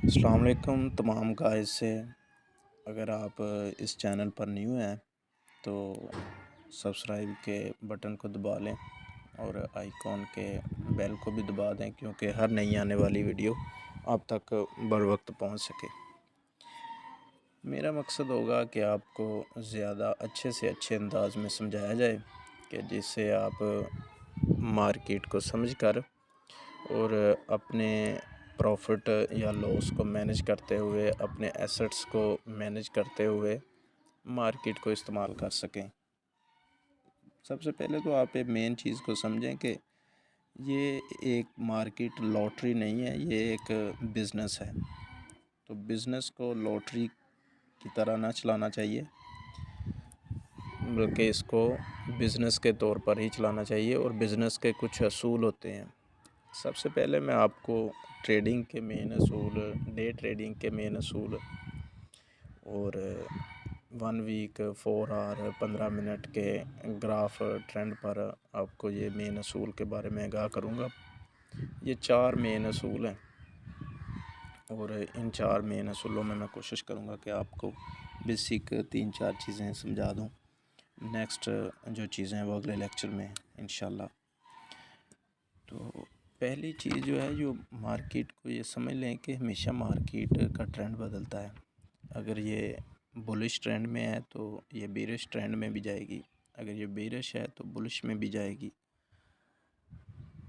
السلام علیکم تمام گائز سے۔ اگر آپ اس چینل پر نیو ہیں تو سبسکرائب کے بٹن کو دبا لیں اور آئیکن کے بیل کو بھی دبا دیں، کیونکہ ہر نئی آنے والی ویڈیو آپ تک بر وقت پہنچ سکے۔ میرا مقصد ہوگا کہ آپ کو زیادہ اچھے سے اچھے انداز میں سمجھایا جائے کہ جس سے آپ مارکیٹ کو سمجھ کر اور اپنے پروفٹ یا لاس کو مینیج کرتے ہوئے، اپنے ایسٹس کو مینیج کرتے ہوئے مارکیٹ کو استعمال کر سکیں۔ سب سے پہلے تو آپ ایک مین چیز کو سمجھیں کہ یہ ایک مارکیٹ لاٹری نہیں ہے، یہ ایک بزنس ہے۔ تو بزنس کو لاٹری کی طرح نہ چلانا چاہیے، بلکہ اس کو بزنس کے طور پر ہی چلانا چاہیے، اور بزنس کے کچھ اصول ہوتے ہیں۔ سب سے پہلے میں آپ کو ٹریڈنگ کے مین اصول، ڈے ٹریڈنگ کے مین اصول اور 1 ویک 4 آور 15 منٹ کے گراف ٹرینڈ پر آپ کو یہ مین اصول کے بارے میں آگاہ کروں گا۔ یہ 4 مین اصول ہیں، اور ان 4 مین اصولوں میں کوشش کروں گا کہ آپ کو بیسک 3-4 چیزیں سمجھا دوں۔ نیکسٹ جو چیزیں ہیں وہ اگلے لیکچر میں انشاءاللہ۔ تو پہلی چیز جو ہے، جو مارکیٹ کو یہ سمجھ لیں کہ ہمیشہ مارکیٹ کا ٹرینڈ بدلتا ہے۔ اگر یہ بلش ٹرینڈ میں ہے تو یہ بیرش ٹرینڈ میں بھی جائے گی، اگر یہ بیرش ہے تو بلش میں بھی جائے گی۔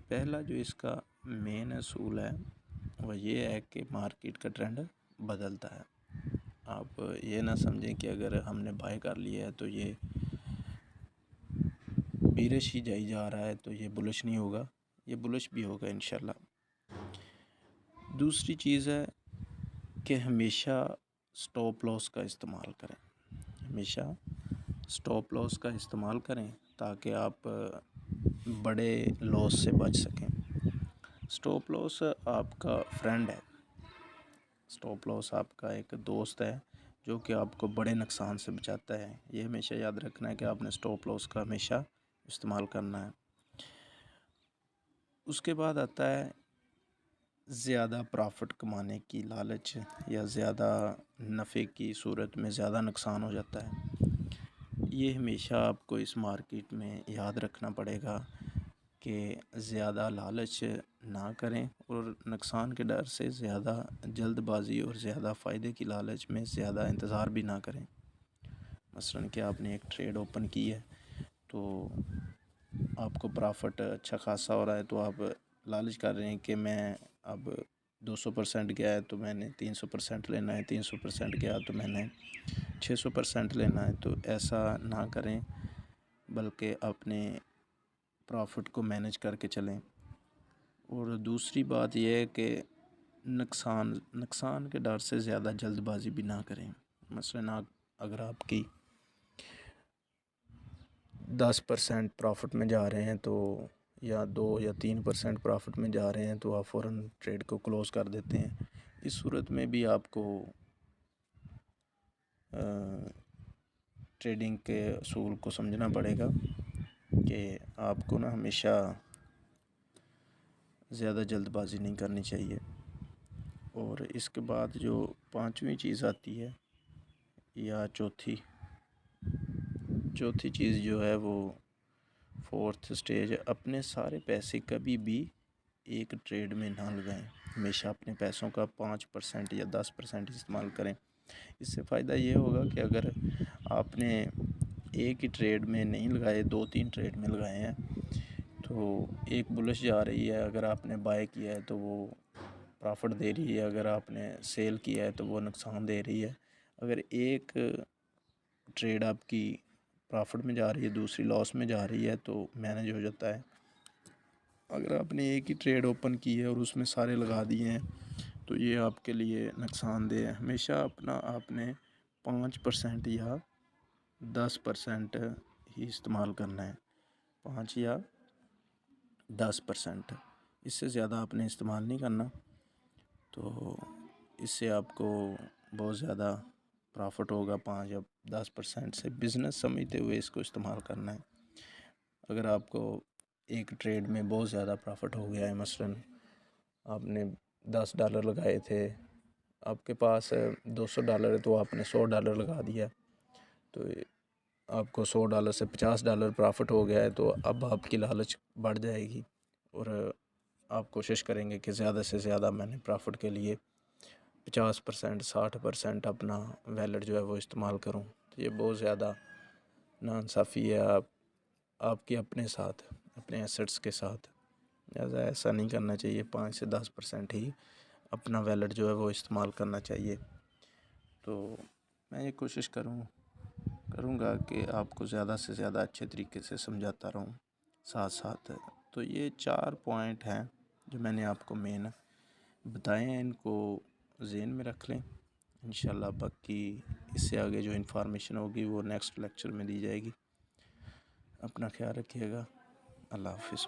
پہلا جو اس کا مین اصول ہے وہ یہ ہے کہ مارکیٹ کا ٹرینڈ بدلتا ہے۔ آپ یہ نہ سمجھیں کہ اگر ہم نے بائی کر لیا ہے تو یہ بیرش ہی جائی جا رہا ہے تو یہ بلش نہیں ہوگا، یہ بلش بھی ہوگا انشاءاللہ۔ دوسری چیز ہے کہ ہمیشہ سٹاپ لاس کا استعمال کریں، ہمیشہ سٹاپ لاس کا استعمال کریں تاکہ آپ بڑے لاس سے بچ سکیں۔ سٹاپ لاس آپ کا فرینڈ ہے، سٹاپ لاس آپ کا ایک دوست ہے جو کہ آپ کو بڑے نقصان سے بچاتا ہے۔ یہ ہمیشہ یاد رکھنا ہے کہ آپ نے سٹاپ لاس کا ہمیشہ استعمال کرنا ہے۔ اس کے بعد آتا ہے زیادہ پرافٹ کمانے کی لالچ، یا زیادہ نفع کی صورت میں زیادہ نقصان ہو جاتا ہے۔ یہ ہمیشہ آپ کو اس مارکیٹ میں یاد رکھنا پڑے گا کہ زیادہ لالچ نہ کریں، اور نقصان کے ڈر سے زیادہ جلد بازی اور زیادہ فائدے کی لالچ میں زیادہ انتظار بھی نہ کریں۔ مثلاً کہ آپ نے ایک ٹریڈ اوپن کی ہے تو آپ کو پرافٹ اچھا خاصا ہو رہا ہے، تو آپ لالچ کر رہے ہیں کہ میں اب 200% گیا ہے تو میں نے 300% لینا ہے، 300% گیا تو میں نے 600% لینا ہے۔ تو ایسا نہ کریں، بلکہ اپنے پرافٹ کو مینیج کر کے چلیں۔ اور دوسری بات یہ ہے کہ نقصان کے ڈر سے زیادہ جلد بازی بھی نہ کریں۔ مثلاً اگر آپ کی 10% پرافٹ میں جا رہے ہیں تو، یا 2 یا 3% پرافٹ میں جا رہے ہیں تو آپ فوراً ٹریڈ کو کلوز کر دیتے ہیں۔ اس صورت میں بھی آپ کو ٹریڈنگ کے اصول کو سمجھنا پڑے گا کہ آپ کو ہمیشہ زیادہ جلد بازی نہیں کرنی چاہیے۔ اور اس کے بعد جو 5ویں چیز آتی ہے، یا چوتھی چیز جو ہے وہ 4تھ سٹیج، اپنے سارے پیسے کبھی بھی ایک ٹریڈ میں نہ لگائیں۔ ہمیشہ اپنے پیسوں کا 5% یا 10% استعمال کریں۔ اس سے فائدہ یہ ہوگا کہ اگر آپ نے ایک ہی ٹریڈ میں نہیں لگائے، 2-3 ٹریڈ میں لگائے ہیں، تو ایک بلش جا رہی ہے، اگر آپ نے بائی کیا ہے تو وہ پرافٹ دے رہی ہے، اگر آپ نے سیل کیا ہے تو وہ نقصان دے رہی ہے۔ اگر ایک ٹریڈ آپ کی پرافٹ میں جا رہی ہے، دوسری لاس میں جا رہی ہے، تو مینیج ہو جاتا ہے۔ اگر آپ نے ایک ہی ٹریڈ اوپن کی ہے اور اس میں سارے لگا دیے ہیں تو یہ آپ کے لیے نقصان دہ ہے۔ ہمیشہ آپ نے 5% یا 10% ہی استعمال کرنا ہے، 5 یا 10%، اس سے زیادہ آپ نے استعمال نہیں کرنا۔ تو اس سے آپ کو بہت زیادہ پرافٹ ہوگا۔ 5 یا 10% سے بزنس سمجھتے ہوئے اس کو استعمال کرنا ہے۔ اگر آپ کو ایک ٹریڈ میں بہت زیادہ پرافٹ ہو گیا ہے، مثلاً آپ نے $10 لگائے تھے آپ کے پاس $200 ہے تو آپ نے $100 لگا دیا، تو آپ کو $100 سے $50 پرافٹ ہو گیا ہے، تو اب آپ کی لالچ بڑھ جائے گی اور آپ کوشش کریں گے کہ زیادہ سے زیادہ میں نے پرافٹ کے لیے 50%، 60% اپنا ویلٹ جو ہے وہ استعمال کروں. تو یہ بہت زیادہ ناانصافی ہے آپ کے اپنے ساتھ، اپنے ایسٹس کے ساتھ. لہٰذا ایسا نہیں کرنا چاہیے. 5 سے 10% ہی اپنا ویلٹ جو ہے وہ استعمال کرنا چاہیے. تو میں یہ کوشش کروں گا کہ آپ کو زیادہ سے زیادہ اچھے طریقے سے سمجھاتا رہوں ساتھ ساتھ. تو یہ 4 پوائنٹ ہیں جو میں نے آپ کو مین بتائے ہیں، ان کو ذہن میں رکھ لیں. انشاءاللہ باقی اس سے آگے جو انفارمیشن ہوگی وہ نیکسٹ لیکچر میں دی جائے گی. اپنا خیال رکھیے گا. اللہ حافظ.